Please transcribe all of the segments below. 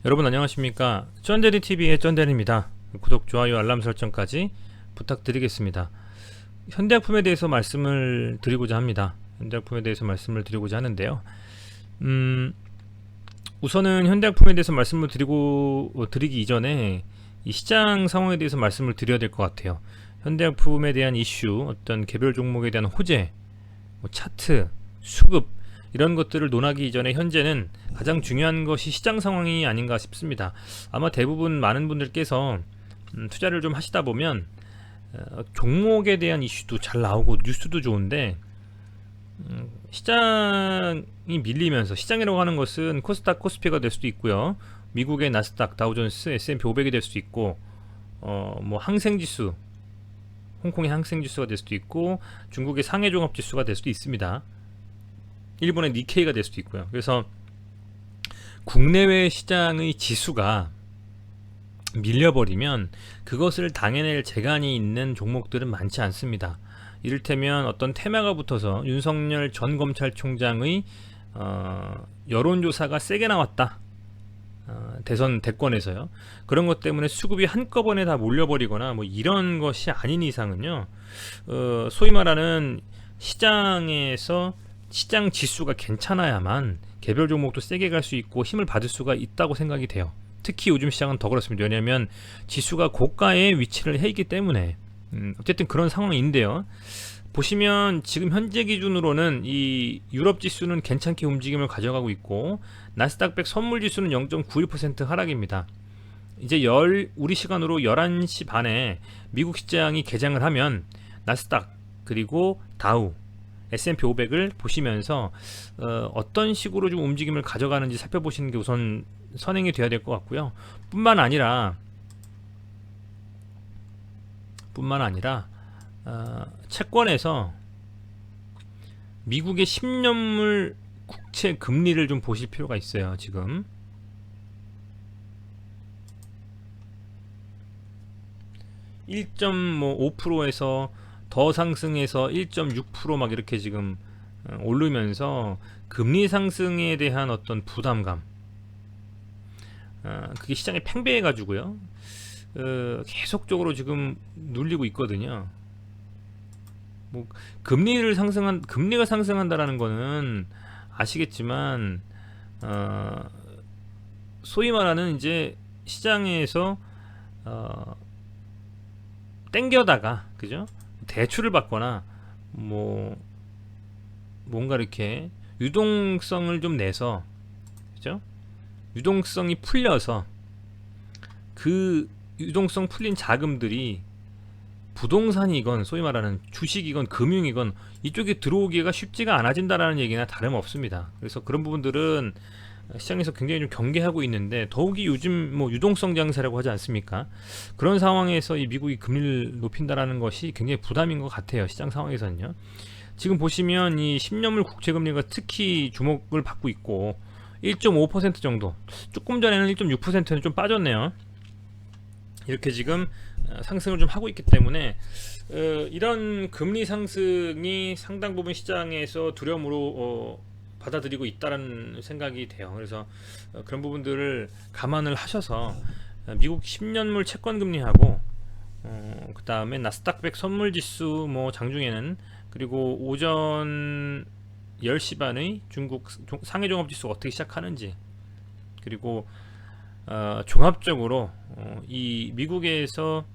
여러분 안녕하십니까? 쩐데리TV의 쩐데리입니다. 구독, 좋아요, 알람 설정까지 부탁드리겠습니다. 현대약품에 대해서 말씀을 드리고자 합니다. 현대약품에 대해서 말씀을 드리고자 하는데요. 우선은 현대약품에 대해서 말씀을 드리기 이전에 이 시장 상황에 대해서 말씀을 드려야 될 것 같아요. 현대약품에 대한 이슈, 어떤 개별 종목에 대한 호재, 차트, 수급 이런 것들을 논하기 이전에 현재는 가장 중요한 것이 시장 상황이 아닌가 싶습니다. 아마 대부분 많은 분들께서 투자를 좀 하시다 보면 종목에 대한 이슈도 잘 나오고 뉴스도 좋은데 시장이 밀리면서, 시장이라고 하는 것은 코스닥, 코스피가 될 수도 있고요, 미국의 나스닥, 다우존스, S&P 500이 될 수도 있고, 뭐 항생지수, 홍콩의 항생지수가 될 수도 있고, 중국의 상해종합지수가 될 수도 있습니다. 일본의 니케이가 될 수도 있고요. 그래서 국내외 시장의 지수가 밀려버리면 그것을 당해낼 재간이 있는 종목들은 많지 않습니다. 이를테면 어떤 테마가 붙어서 윤석열 전 검찰총장의 여론조사가 세게 나왔다, 대선 대권에서요. 그런 것 때문에 수급이 한꺼번에 다 몰려버리거나 뭐 이런 것이 아닌 이상은요, 소위 말하는 시장에서 시장 지수가 괜찮아야만 개별 종목도 세게 갈 수 있고 힘을 받을 수가 있다고 생각이 돼요. 특히 요즘 시장은 더 그렇습니다. 왜냐하면 지수가 고가에 위치를 해 있기 때문에. 어쨌든 그런 상황인데요. 보시면 지금 현재 기준으로는 이 유럽 지수는 괜찮게 움직임을 가져가고 있고, 나스닥 100 선물 지수는 0.91% 하락입니다. 이제 우리 시간으로 11시 반에 미국 시장이 개장을 하면 나스닥 그리고 다우, S&P 500을 보시면서 어떤 식으로 좀 움직임을 가져가는지 살펴보시는 게 우선 선행이 되어야 될 것 같고요. 뿐만 아니라 채권에서 미국의 10년물 국채 금리를 좀 보실 필요가 있어요. 지금 1.5%에서 더 상승해서 1.6% 막 이렇게 지금 오르면서 금리 상승에 대한 어떤 부담감, 그게 시장에 팽배해 가지고요, 계속적으로 지금 눌리고 있거든요. 뭐 금리가 상승한다라는 거는 아시겠지만, 소위 말하는 이제 시장에서 땡겨다가, 그죠? 대출을 받거나 뭔가 이렇게 유동성을 좀 내서, 그죠? 유동성이 풀려서 그 유동성 풀린 자금들이 부동산이건 소위 말하는 주식이건 금융이건 이쪽에 들어오기가 쉽지가 않아진다라는 얘기나 다름없습니다. 그래서 그런 부분들은 시장에서 굉장히 좀 경계하고 있는데, 더욱이 요즘 뭐 유동성 장세라고 하지 않습니까? 그런 상황에서 이 미국이 금리를 높인다라는 것이 굉장히 부담인 것 같아요. 시장 상황에서는요. 지금 보시면 이 10년물 국채금리가 특히 주목을 받고 있고, 1.5% 정도, 조금 전에는 1.6%는 좀 빠졌네요. 이렇게 지금 상승을 좀 하고 있기 때문에 이런 금리 상승이 상당 부분 시장에서 두려움으로 받아들이고 있다는 생각이 돼요. 그래서 그런 부분들을 감안을 하셔서 미국 10년물 채권 금리하고 그 다음에 나스닥 100 선물 지수, 뭐 장중에는, 그리고 오전 10시 반의 중국 상해종합지수가 어떻게 시작하는지, 그리고 종합적으로 이 미국에서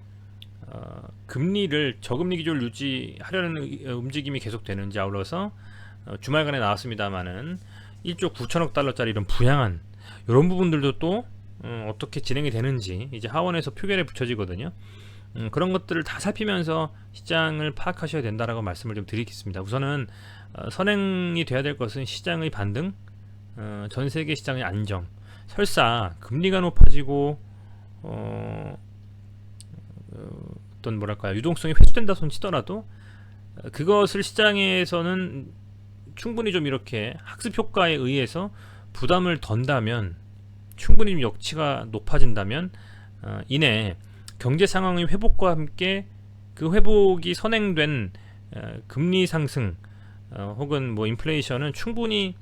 금리를 저금리 기조를 유지하려는 움직임이 계속되는지, 아울러서 주말간에 나왔습니다만은 1조 9천억 달러짜리 이런 부양안, 이런 부분들도 또 어떻게 진행이 되는지 이제 하원에서 표결에 붙여지거든요. 그런 것들을 다 살피면서 시장을 파악하셔야 된다라고 말씀을 좀 드리겠습니다. 우선은 선행이 돼야 될 것은 시장의 반등, 전 세계 시장의 안정. 설사 금리가 높아지고 어떤 뭐랄까요, 유동성이 회수된다 손 치더라도 그것을 시장에서는 충분히 좀 이렇게 학습 효과에 의해서 부담을 던다면, 충분히 좀 역치가 높아진다면 이내 경제 상황의 회복과 함께 그 회복이 선행된 금리 상승 혹은 뭐 인플레이션은 충분히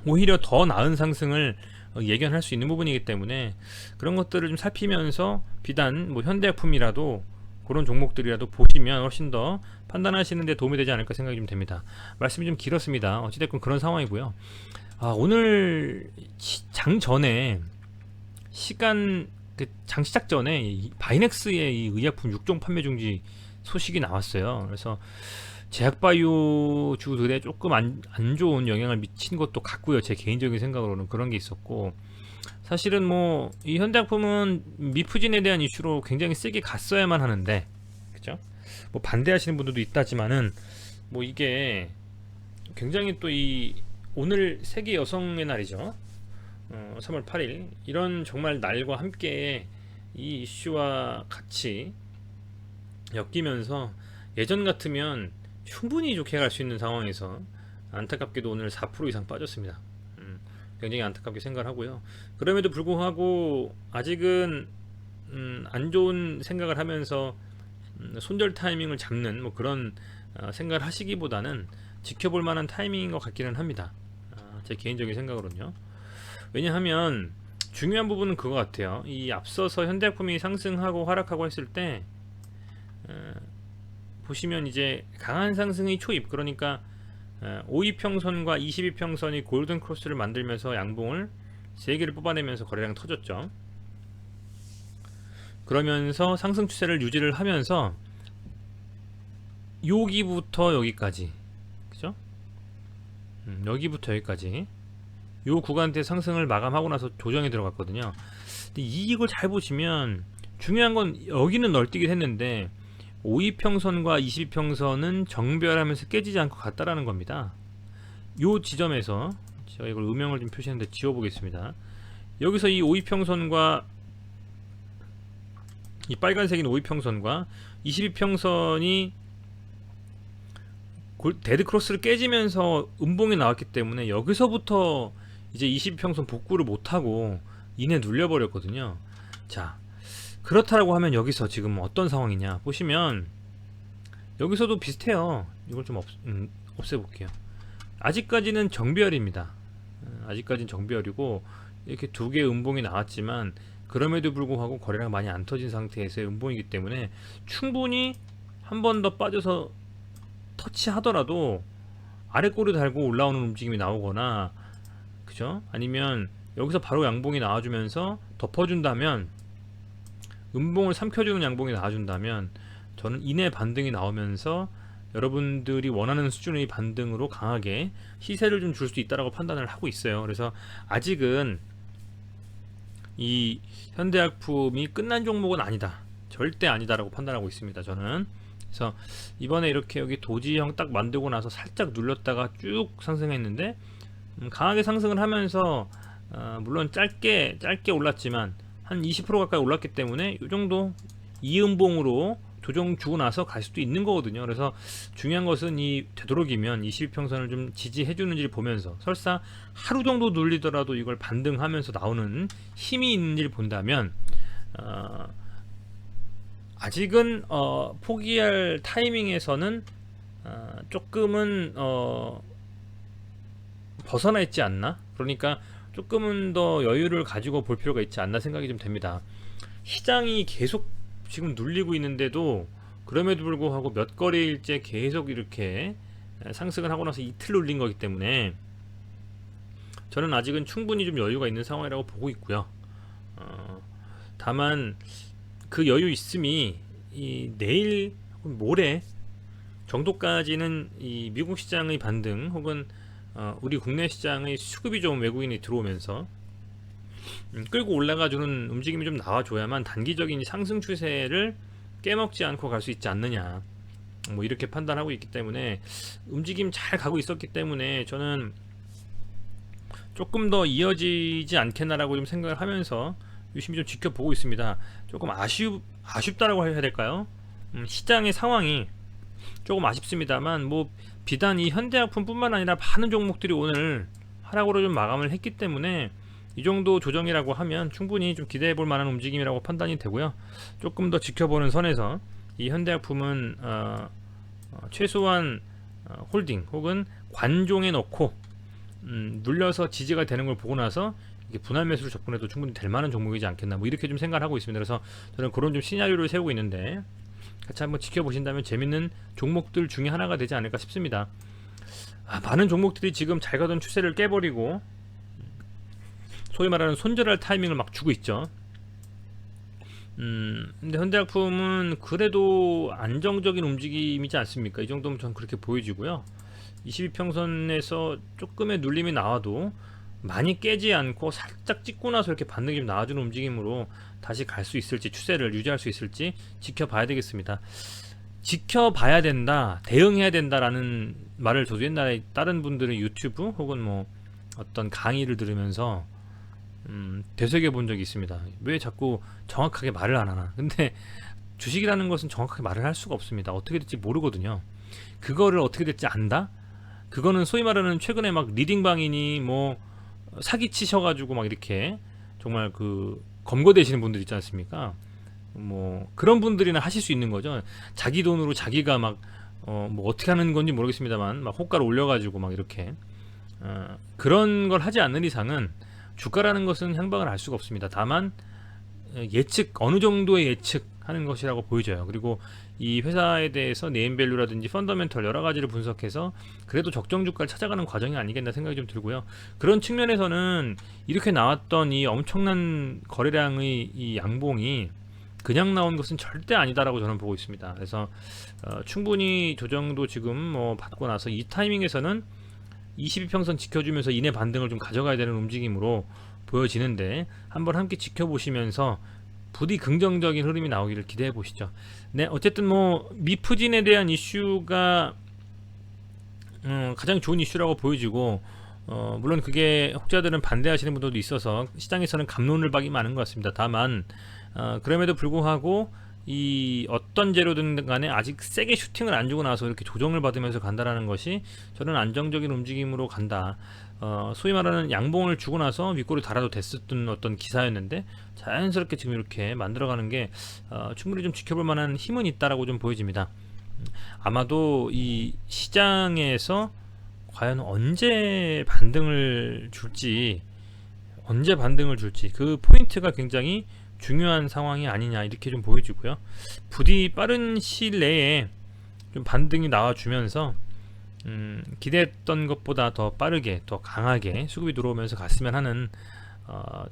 오히려 더 나은 상승을 예견할 수 있는 부분이기 때문에 그런 것들을 좀 살피면서 비단 뭐 현대약품이라도 그런 종목들이라도 보시면 훨씬 더 판단하시는 데 도움이 되지 않을까 생각이 좀 됩니다. 말씀이 좀 길었습니다. 어찌됐건 그런 상황이고요. 오늘 장 전에 시간 장 시작 전에 바이넥스의 이 의약품 6종 판매 중지 소식이 나왔어요. 그래서 제약바이오주들에 조금 안 좋은 영향을 미친 것도 같고요. 제 개인적인 생각으로는 그런 게 있었고, 사실은 뭐 이 현대약품은 미프진에 대한 이슈로 굉장히 세게 갔어야만 하는데, 그죠? 뭐 반대하시는 분들도 있다지만은 뭐 이게 굉장히 또 이 오늘 세계 여성의 날이죠. 3월 8일 이런 정말 날과 함께 이 이슈와 같이 엮이면서 예전 같으면 충분히 좋게 갈 수 있는 상황에서 안타깝게도 오늘 4% 이상 빠졌습니다. 굉장히 안타깝게 생각을 하고요. 그럼에도 불구하고 아직은 안 좋은 생각을 하면서 손절 타이밍을 잡는 뭐 그런 생각을 하시기보다는 지켜볼 만한 타이밍인 것 같기는 합니다. 제 개인적인 생각으로는요. 왜냐하면 중요한 부분은 그거 같아요. 이 앞서서 현대약품이 상승하고 하락하고 했을 때 보시면 이제 강한 상승의 초입, 그러니까 5이평선과 22평선이 골든 크로스를 만들면서 양봉을 3개를 뽑아내면서 거래량 터졌죠. 그러면서 상승 추세를 유지를 하면서 여기부터 여기까지, 그죠? 여기부터 여기까지 요 구간대 상승을 마감하고 나서 조정이 들어갔거든요. 근데 이걸 잘 보시면 중요한 건 여기는 널뛰긴 했는데 5이평선과 22평선은 정별하면서 깨지지 않고 갔다라는 겁니다. 요 지점에서 제가 이걸 음영을 좀 표시했는데 지워보겠습니다. 여기서 이 5이평선과 이 빨간색인 5이평선과 22평선이 데드크로스를 깨지면서 음봉이 나왔기 때문에 여기서부터 이제 22평선 복구를 못하고 이내 눌려버렸거든요. 자, 그렇다라고 하면 여기서 지금 어떤 상황이냐 보시면 여기서도 비슷해요. 이걸 좀 없애볼게요. 아직까지는 정비열입니다. 아직까지는 정비열이고 이렇게 두 개의 음봉이 나왔지만 그럼에도 불구하고 거래량 많이 안 터진 상태에서의 음봉이기 때문에 충분히 한 번 더 빠져서 터치하더라도 아래 꼬리 달고 올라오는 움직임이 나오거나, 그죠? 아니면 여기서 바로 양봉이 나와주면서 덮어준다면, 음봉을 삼켜주는 양봉이 나와준다면 저는 이내 반등이 나오면서 여러분들이 원하는 수준의 반등으로 강하게 시세를 좀 줄 수 있다라고 판단을 하고 있어요. 그래서 아직은 이 현대약품이 끝난 종목은 아니다, 절대 아니다라고 판단하고 있습니다. 저는. 그래서 이번에 이렇게 여기 도지형 딱 만들고 나서 살짝 눌렸다가 쭉 상승했는데 강하게 상승을 하면서 물론 짧게 올랐지만 한 20% 가까이 올랐기 때문에 이 정도 이음봉으로 조정 주고 나서 갈 수도 있는 거거든요. 그래서 중요한 것은 이 되도록이면 22평선을 좀 지지해 주는지를 보면서, 설사 하루 정도 눌리더라도 이걸 반등하면서 나오는 힘이 있는지를 본다면 아직은 포기할 타이밍에서는 조금은 벗어나 있지 않나? 그러니까 조금은 더 여유를 가지고 볼 필요가 있지 않나 생각이 좀 됩니다. 시장이 계속 지금 눌리고 있는데도 그럼에도 불구하고 몇 거래일째 계속 이렇게 상승을 하고 나서 이틀 눌린 거기 때문에 저는 아직은 충분히 좀 여유가 있는 상황이라고 보고 있고요. 다만 그 여유 있음이 이 내일 혹은 모레 정도까지는 이 미국 시장의 반등 혹은 우리 국내 시장의 수급이 좀 외국인이 들어오면서 끌고 올라가주는 움직임이 좀 나와줘야만 단기적인 상승 추세를 깨먹지 않고 갈 수 있지 않느냐, 뭐 이렇게 판단하고 있기 때문에 움직임 잘 가고 있었기 때문에 저는 조금 더 이어지지 않겠나라고 좀 생각을 하면서 유심히 좀 지켜보고 있습니다. 조금 아쉽다라고 해야 될까요? 시장의 상황이 조금 아쉽습니다만 뭐 비단 이 현대약품뿐만 아니라 많은 종목들이 오늘 하락으로 좀 마감을 했기 때문에 이 정도 조정이라고 하면 충분히 좀 기대해 볼 만한 움직임이라고 판단이 되고요. 조금 더 지켜보는 선에서 이 현대약품은 최소한 홀딩 혹은 관종에 넣고 눌려서 지지가 되는 걸 보고 나서 분할 매수를 접근해도 충분히 될 만한 종목이지 않겠나 뭐 이렇게 좀 생각을 하고 있습니다. 그래서 저는 그런 좀 시나리오를 세우고 있는데 같이 한번 지켜보신다면 재밌는 종목들 중에 하나가 되지 않을까 싶습니다. 많은 종목들이 지금 잘 가던 추세를 깨버리고 소위 말하는 손절할 타이밍을 막 주고 있죠. 근데 현대약품은 그래도 안정적인 움직임이지 않습니까? 이 정도면 전 그렇게 보여지고요. 22평선에서 조금의 눌림이 나와도 많이 깨지 않고 살짝 찍고 나서 이렇게 반등이 좀 나와주는 움직임으로 다시 갈 수 있을지, 추세를 유지할 수 있을지 지켜봐야 되겠습니다. 지켜봐야 된다, 대응해야 된다라는 말을 저도 옛날에 다른 분들의 유튜브 혹은 뭐 어떤 강의를 들으면서 되새겨 본 적이 있습니다. 왜 자꾸 정확하게 말을 안 하나. 근데 주식이라는 것은 정확하게 말을 할 수가 없습니다. 어떻게 될지 모르거든요. 그거를 어떻게 될지 안다? 그거는 소위 말하는 최근에 막 리딩방이니 뭐 사기 치셔가지고 막 이렇게 정말 그 검거되시는 분들 있지 않습니까? 뭐 그런 분들이나 하실 수 있는 거죠. 자기 돈으로 자기가 막 뭐 어떻게 하는 건지 모르겠습니다만 막 호가를 올려가지고 막 이렇게 그런 걸 하지 않는 이상은 주가라는 것은 향방을 알 수가 없습니다. 다만 예측, 어느 정도의 예측하는 것이라고 보여져요. 그리고 이 회사에 대해서 네임밸류라든지 펀더멘털 여러 가지를 분석해서 그래도 적정 주가를 찾아가는 과정이 아니겠나 생각이 좀 들고요. 그런 측면에서는 이렇게 나왔던 이 엄청난 거래량의 이 양봉이 그냥 나온 것은 절대 아니다라고 저는 보고 있습니다. 그래서 충분히 조정도 지금 뭐 받고 나서 이 타이밍에서는 22평선 지켜주면서 이내 반등을 좀 가져가야 되는 움직임으로 보여지는데 한번 함께 지켜보시면서 부디 긍정적인 흐름이 나오기를 기대해 보시죠. 네, 어쨌든 뭐 미프진에 대한 이슈가 가장 좋은 이슈라고 보여지고 물론 그게 혹자들은 반대하시는 분들도 있어서 시장에서는 갑론을 박이 많은 것 같습니다. 다만 그럼에도 불구하고 이 어떤 재료든 간에 아직 세게 슈팅을 안 주고 나서 이렇게 조정을 받으면서 간다라는 것이 저는 안정적인 움직임으로 간다. 소위 말하는 양봉을 주고 나서 윗골이 달아도 됐었던 어떤 기사였는데 자연스럽게 지금 이렇게 만들어가는 게 충분히 좀 지켜볼 만한 힘은 있다라고 좀 보여집니다. 아마도 이 시장에서 과연 언제 반등을 줄지 그 포인트가 굉장히 중요한 상황이 아니냐 이렇게 좀 보여지고요. 부디 빠른 시일 내에 좀 반등이 나와주면서 기대했던 것보다 더 빠르게 더 강하게 수급이 들어오면서 갔으면 하는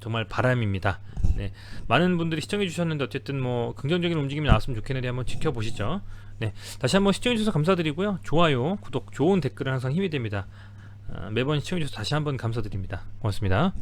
정말 바람입니다. 네, 많은 분들이 시청해 주셨는데 어쨌든 뭐 긍정적인 움직임이 나왔으면 좋겠는데 한번 지켜보시죠. 네, 다시 한번 시청해 주셔서 감사드리고요. 좋아요, 구독, 좋은 댓글은 항상 힘이 됩니다. 매번 시청해 주셔서 다시 한번 감사드립니다. 고맙습니다.